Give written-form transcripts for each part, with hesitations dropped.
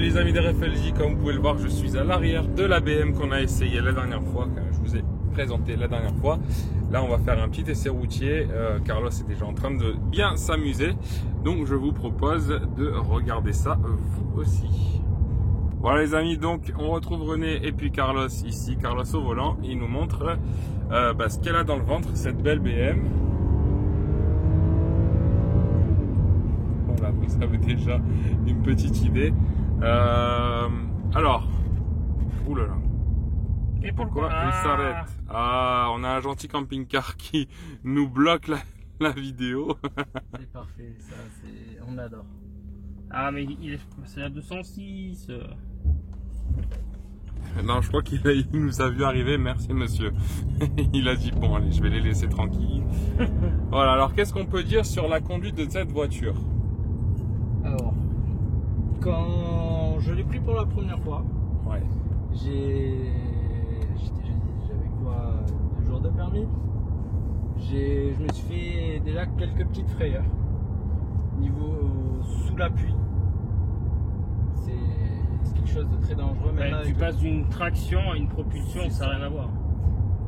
les amis de RFLJ, comme vous pouvez le voir, je suis à l'arrière de la BM qu'on a essayé la dernière fois, que je vous ai présenté la dernière fois. Là on va faire un petit essai routier, Carlos est déjà en train de bien s'amuser, donc je vous propose de regarder ça vous aussi. Voilà les amis, donc on retrouve René et puis Carlos ici, Carlos au volant, il nous montre ce qu'elle a dans le ventre, cette belle BM. Voilà, vous avez déjà une petite idée. Alors, oulala. Et pourquoi il s'arrête? Ah, on a un gentil camping-car qui nous bloque la vidéo. C'est parfait, ça, on adore. Ah, mais c'est la 206. Non, je crois qu'il nous a vu arriver, merci monsieur. Il a dit, bon allez, je vais les laisser tranquilles. Voilà, alors qu'est-ce qu'on peut dire sur la conduite de cette voiture? Alors, quand je l'ai pris pour la première fois, ouais. J'avais quoi, 2 jours de permis. Je me suis fait déjà quelques petites frayeurs. Niveau sous l'appui, c'est quelque chose de très dangereux. Même Tu passes d'une traction à une propulsion, ça n'a rien à voir.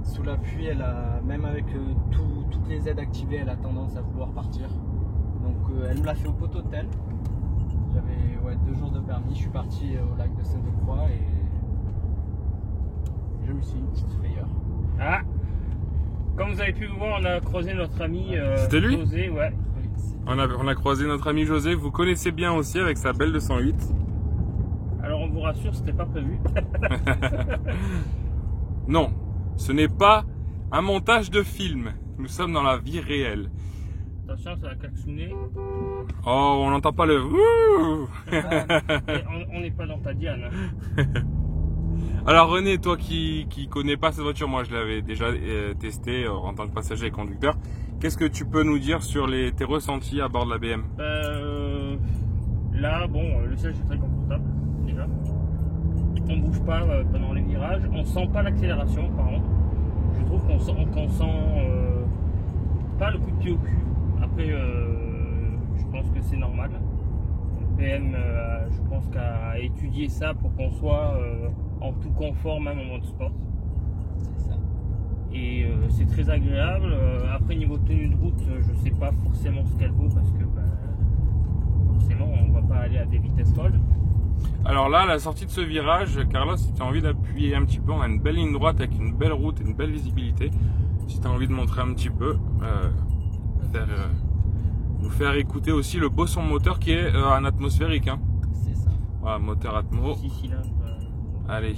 Sous l'appui, même avec toutes les aides activées, elle a tendance à vouloir partir. Donc elle me l'a fait au poteau de tel. J'avais 2 jours de permis, je suis parti au lac de Sainte-Croix et je me suis mis une petite frayeur. Ah, comme vous avez pu le voir, on a croisé notre ami C'était lui José, ouais. Oui, On a croisé notre ami José, vous connaissez bien aussi avec sa belle 208. Alors on vous rassure, c'était pas prévu. Non, ce n'est pas un montage de film, nous sommes dans la vie réelle. Attention, ça va klaxonner. Oh, on n'entend pas le wouh. On n'est pas dans ta Diane. Alors René, toi qui connais pas cette voiture, moi je l'avais déjà testé en tant que passager et conducteur. Qu'est-ce que tu peux nous dire sur tes ressentis à bord de la BM? Là, bon, le siège est très confortable déjà. On bouge pas pendant les virages. On sent pas l'accélération, par contre. Je trouve qu'on sent pas le coup de pied au cul. Après, je pense que c'est normal. BM, je pense qu'à étudier ça pour qu'on soit en tout confort, même en mode sport. C'est ça. Et c'est très agréable. Après, niveau tenue de route, je sais pas forcément ce qu'elle vaut parce que forcément, on va pas aller à des vitesses folles. Alors là, à la sortie de ce virage, Carlos, si tu as envie d'appuyer un petit peu, on a une belle ligne droite avec une belle route et une belle visibilité. Si tu as envie de montrer un petit peu, nous faire écouter aussi le beau son moteur qui est en atmosphérique. Hein. C'est ça. Voilà, moteur Atmo. 6 cylindres. Allez.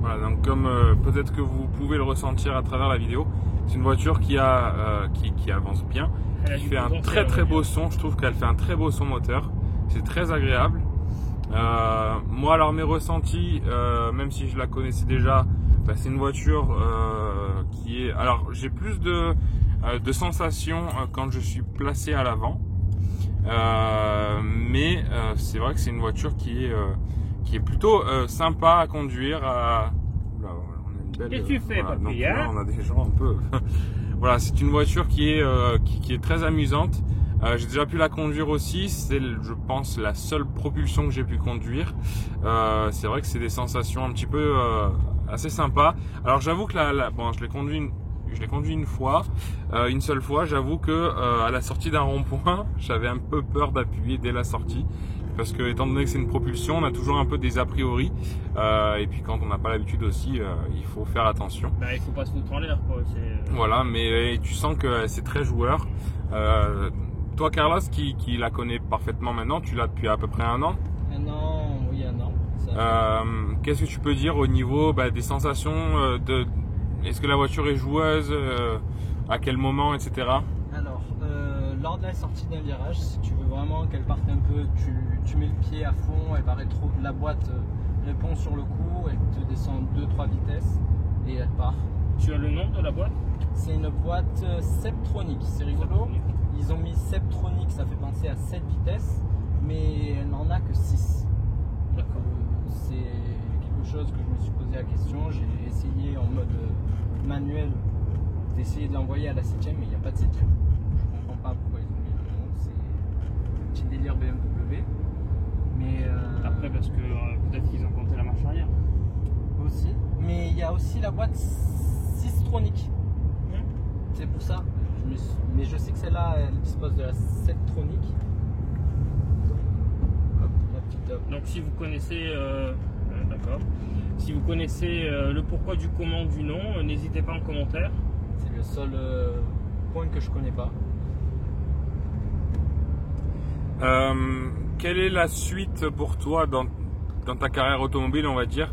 Voilà, donc comme peut-être que vous pouvez le ressentir à travers la vidéo, c'est une voiture qui avance bien, qui fait un très beau son. Je trouve qu'elle fait un très beau son moteur. C'est très agréable. Moi alors mes ressentis, même si je la connaissais déjà, c'est une voiture qui est... Alors j'ai plus de sensations quand je suis placé à l'avant, mais c'est vrai que c'est une voiture qui est plutôt sympa à conduire. Là, on a une belle, Qu'est-ce que tu fais, voilà, papy, donc là, hein? on a des gens un peu... Voilà, c'est une voiture qui est très amusante. J'ai déjà pu la conduire aussi, c'est je pense la seule propulsion que j'ai pu conduire. C'est vrai que c'est des sensations un petit peu assez sympas. Alors j'avoue que bon, je l'ai conduit une fois, une seule fois. J'avoue que à la sortie d'un rond-point, j'avais un peu peur d'appuyer dès la sortie. Parce que étant donné que c'est une propulsion, on a toujours un peu des a priori. Et puis quand on n'a pas l'habitude aussi, il faut faire attention. Il faut pas se foutre en l'air, quoi. Voilà, mais tu sens que c'est très joueur. Toi Carlos qui la connaît parfaitement maintenant, tu l'as depuis à peu près 1 an. 1 an, oui 1 an. Qu'est-ce que tu peux dire au niveau des sensations est-ce que la voiture est joueuse, à quel moment, etc. Alors, lors de la sortie d'un virage, si tu veux vraiment qu'elle parte un peu, tu mets le pied à fond, elle va la boîte répond sur le coup, elle te descend 2-3 vitesses et elle part. Tu as le nom de la boîte? C'est une boîte Septronic, c'est rigolo. Ils ont mis Septronic, ça fait penser à 7 vitesses, mais elle n'en a que 6. Donc c'est quelque chose que je me suis posé la question. J'ai essayé en mode manuel, d'essayer de l'envoyer à la 7ème, mais il n'y a pas de 7ème. Je comprends pas pourquoi ils ont mis le nom, c'est un petit délire BMW. Mais Après, parce que peut-être qu'ils ont compté la marche arrière. aussi. Mais il y a aussi la boîte 6-tronique. C'est pour ça. Mais je sais que celle-là, elle dispose de la 7-tronique. Hop, la petite top. Donc si vous connaissez, d'accord. Si vous connaissez le pourquoi du comment du nom, n'hésitez pas en commentaire. C'est le seul point que je connais pas. Quelle est la suite pour toi dans ta carrière automobile, on va dire?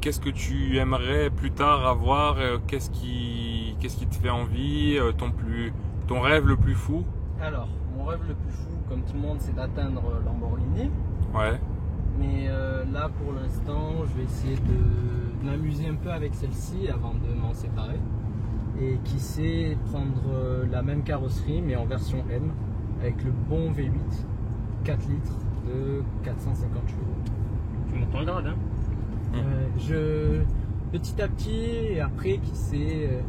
Qu'est-ce que tu aimerais plus tard avoir? Qu'est-ce qui te fait envie? Ton rêve le plus fou? Alors, mon rêve le plus fou, comme tout le monde, c'est d'atteindre Lamborghini. Ouais. Mais là, pour l'instant, je vais essayer de m'amuser un peu avec celle-ci avant de m'en séparer. Et qui sait prendre la même carrosserie, mais en version M, avec le bon V8, 4 litres de 450 chevaux. Tu montes en grade, hein? Petit à petit, et après, qui sait,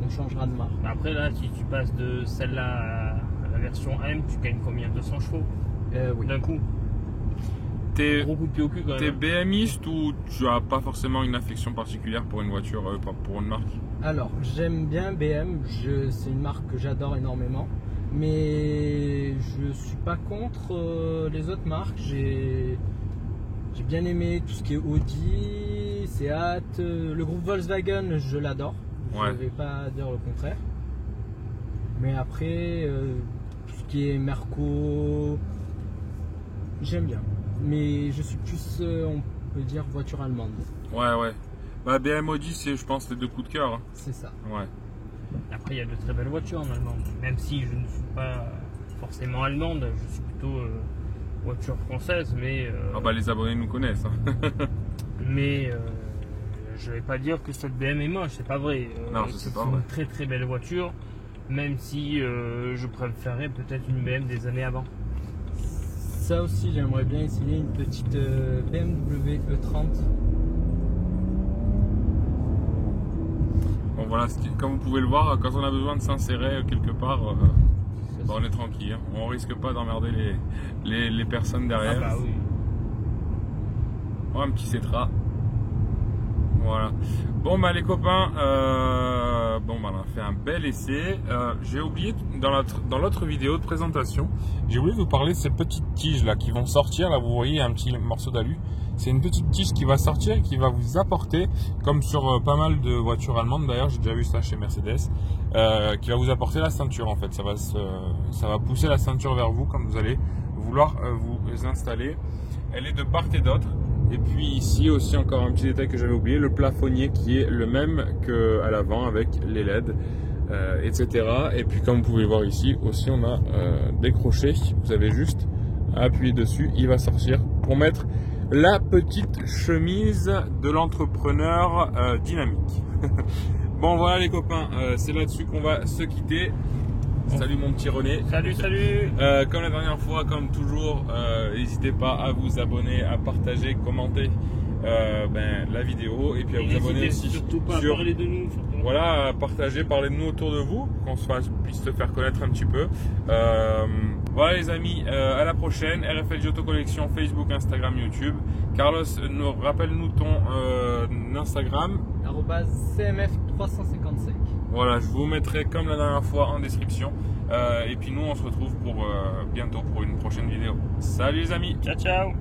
on changera de marque. Après là, si tu passes de celle-là à la version M, tu gagnes combien? 200 chevaux Oui. d'un coup? T'es Gros coup de pied au cul quand même. BMiste ou tu as pas forcément une affection particulière pour une voiture, pour une marque? Alors, j'aime bien BM, c'est une marque que j'adore énormément, mais je suis pas contre les autres marques. J'ai bien aimé tout ce qui est Audi, Seat, le groupe Volkswagen, je l'adore. Ouais. Je vais pas dire le contraire. Mais après, tout ce qui est Merco, j'aime bien. Mais je suis plus, on peut dire, voiture allemande. Ouais. Bah, BM Audi, c'est, je pense, les deux coups de cœur. Hein. C'est ça. Ouais. Après, il y a de très belles voitures en Allemagne. Même si je ne suis pas forcément allemande, je suis plutôt voiture française. Mais, Ah bah, les abonnés nous connaissent. Hein. mais je vais pas dire que cette BM est moche, c'est pas vrai. Non, c'est pas une vrai. très très belle voiture, même si je préférerais peut-être une BM des années avant. Ça aussi, j'aimerais bien essayer une petite BMW E30. Bon voilà, comme vous pouvez le voir, quand on a besoin de s'insérer quelque part, bah, on est tranquille. Hein. On risque pas d'emmerder les personnes derrière. Ah bah oui. Oh, un petit Cetra. Voilà. Bon bah les copains, on a fait un bel essai. J'ai oublié dans l'autre vidéo de présentation, j'ai oublié de vous parler de ces petites tiges là qui vont sortir. Là vous voyez un petit morceau d'alu. C'est une petite tige qui va sortir et qui va vous apporter, comme sur pas mal de voitures allemandes d'ailleurs, j'ai déjà vu ça chez Mercedes, qui va vous apporter la ceinture en fait. Ça va pousser la ceinture vers vous quand vous allez vouloir vous installer. Elle est de part et d'autre. Et puis ici aussi encore un petit détail que j'avais oublié, le plafonnier qui est le même qu'à l'avant avec les LED, etc. Et puis comme vous pouvez voir ici aussi on a des crochets, vous avez juste à appuyer dessus, il va sortir pour mettre la petite chemise de l'entrepreneur dynamique. Bon voilà les copains, c'est là-dessus qu'on va se quitter. Salut mon petit René. Salut. Comme la dernière fois, comme toujours, n'hésitez pas à vous abonner, à partager, commenter la vidéo et puis à vous abonner aussi surtout pas à parler de nous. Surtout. Voilà, à partager, parler de nous autour de vous, qu'on puisse se faire connaître un petit peu. Voilà les amis, à la prochaine. RFLJ Auto Collection, Facebook, Instagram, YouTube. Carlos, rappelle-nous ton Instagram. @CMF355. Voilà, je vous mettrai comme la dernière fois en description. Et puis nous, on se retrouve pour bientôt pour une prochaine vidéo. Salut les amis. Ciao.